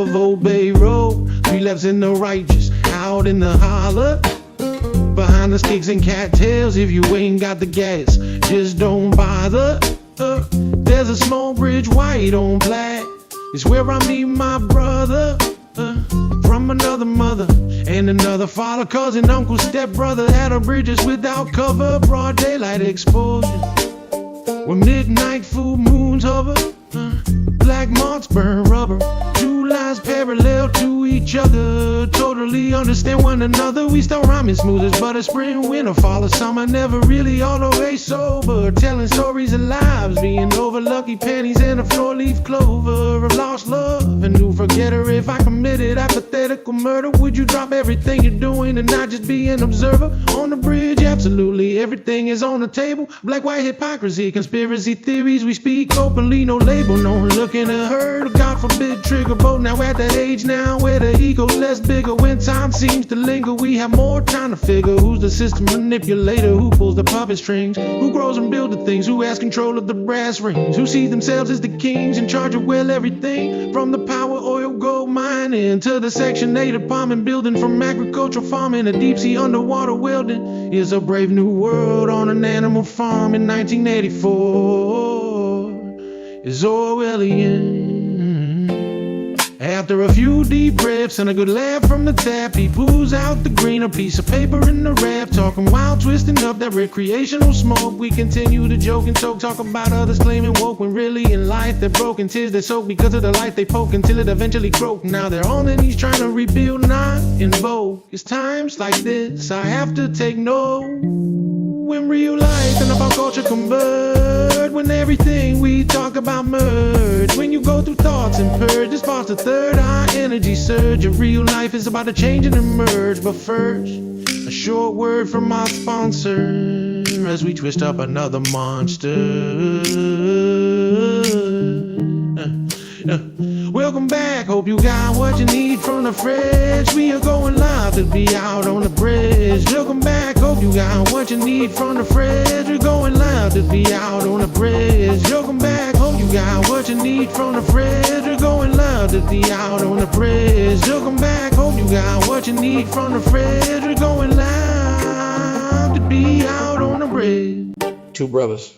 of Old Bay Road. 3 lefts and the right, just out in the holler. Behind the sticks and cattails, if you ain't got the gas, just don't bother. There's a small bridge white on black. It's where I meet my brother. From another mother and another father, cousin, uncle, stepbrother. At a bridges without cover, broad daylight exposure, where midnight full moons hover. Black marks burn rubber, 2 lines parallel to each other. Totally understand one another. We start rhyming smooth as butter. Spring, winter, fall, or summer. Never really all the way sober. Telling stories of lives being over. Lucky pennies and a four-leaf clover of lost love and new forgetter. If I committed hypothetical murder, would you drop everything you're doing and not just be an observer? On the bridge, absolutely everything is on the table. Black-white hypocrisy, conspiracy theories. We speak openly, no label, no one looking to hurt. God forbid trigger boat. Now at that age now where the ego's less bigger. When time seems to linger, we have more time to figure who's the system manipulator, who pulls the puppet strings, who grows and builds the things, who has control of the brass rings, who see themselves as the kings in charge of, well, everything from the power, oil, gold mining to the Section 8 apartment building, from agricultural farming to deep sea underwater welding. Is a brave new world on an animal farm in 1984. Is Orwellian. After a few deep breaths and a good laugh from the tap, he pulls out the green, a piece of paper in the wrap, talking wild, twisting up that recreational smoke. We continue to joke and talk about others claiming woke, when really in life they're broken. Tears they soak because of the light they poke until it eventually croak. Now they're on their knees trying to rebuild, not in vogue. It's times like this I have to take note. When real life and about culture converge, when everything we talk about merge, when you go through thoughts and purge, this sparks the third eye energy surge. Of real life is about to change and emerge. But first, a short word from our sponsor as we twist up another monster. Welcome back, hope you got what you need from the fridge. We are going live to be out on the bridge. Welcome back, hope you got what you need from the fridge. We're going live to be out on the bridge. Welcome back, hope you got what you need from the fridge. We're going live to be out on the bridge. Welcome back, hope you got what you need from the fridge. We're going live to be out on the bridge. 2 brothers,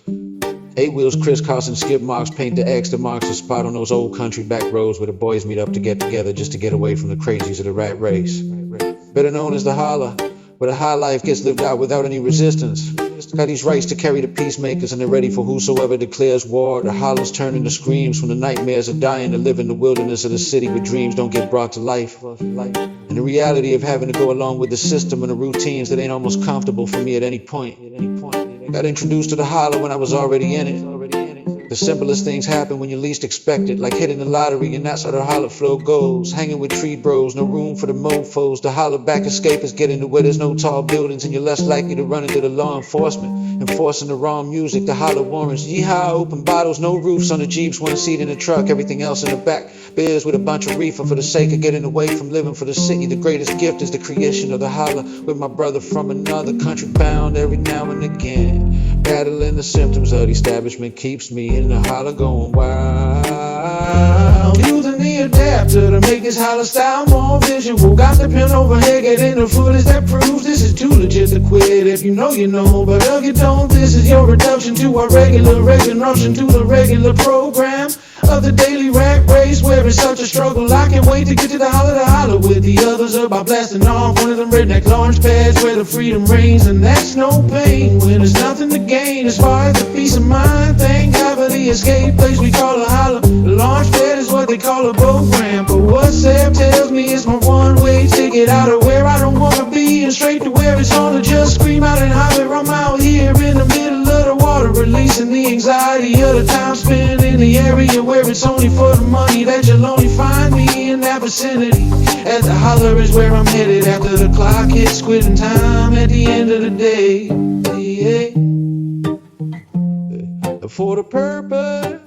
8 wheels crisscrossing skip marks paint the X that marks the spot on those old country back roads where the boys meet up to get together just to get away from the crazies of the rat race. Better known as the Holla, where the high life gets lived out without any resistance. Got these rights to carry the peacemakers, and they're ready for whosoever declares war. The hollers turn into screams from the nightmares of dying to live in the wilderness of the city where dreams don't get brought to life. And the reality of having to go along with the system and the routines that ain't almost comfortable for me at any point. Got introduced to the holler when I was already in it. The simplest things happen when you least expect it, like hitting the lottery, and that's how the holler flow goes. Hanging with tree bros, no room for the mofos. The holler back escapers get into where there's no tall buildings, and you're less likely to run into the law enforcement enforcing the wrong music. The holler warrants, yeehaw, open bottles, no roofs on the Jeeps, 1 seat in the truck, everything else in the back. Beers with a bunch of reefer for the sake of getting away from living for the city. The greatest gift is the creation of the holler, with my brother from another country bound every now and again. Battling the symptoms of the establishment keeps me in the holler going wild. Using the adapter to make this holler style more visual. Got the pen overhead, getting the footage that proves this is too legit to quit. If you know, you know, but if you don't, this is your reduction to our regular interruption to the regular program of the daily rat race, where it's such a struggle. I can't wait to get to the holler with the others about blasting off one of them redneck launch pads where the freedom reigns, and that's no pain when there's nothing to gain as far as the peace of mind. Thank God for the escape place we call a holler. The launch pad is what they call a boat ramp, but what Seb tells me is my one-way ticket out of where I don't want to be and straight to where it's on to just scream out and holler. I'm out here in the middle of the water, releasing the anxiety of the time spent in the area where it's only for the money that you'll only find me in that vicinity. At the holler is where I'm headed after the clock hits quitting time at the end of the day. Yeah. For the purpose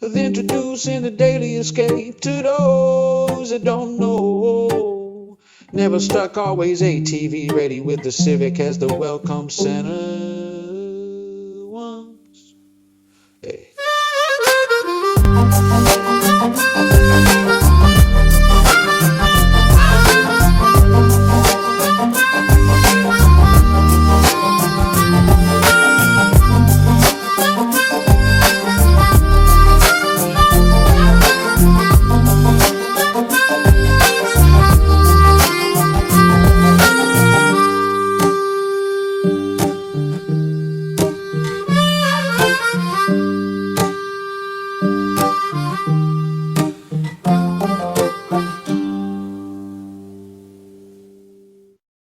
of introducing the daily escape to those that don't know. Never stuck, always ATV ready with the Civic as the welcome center.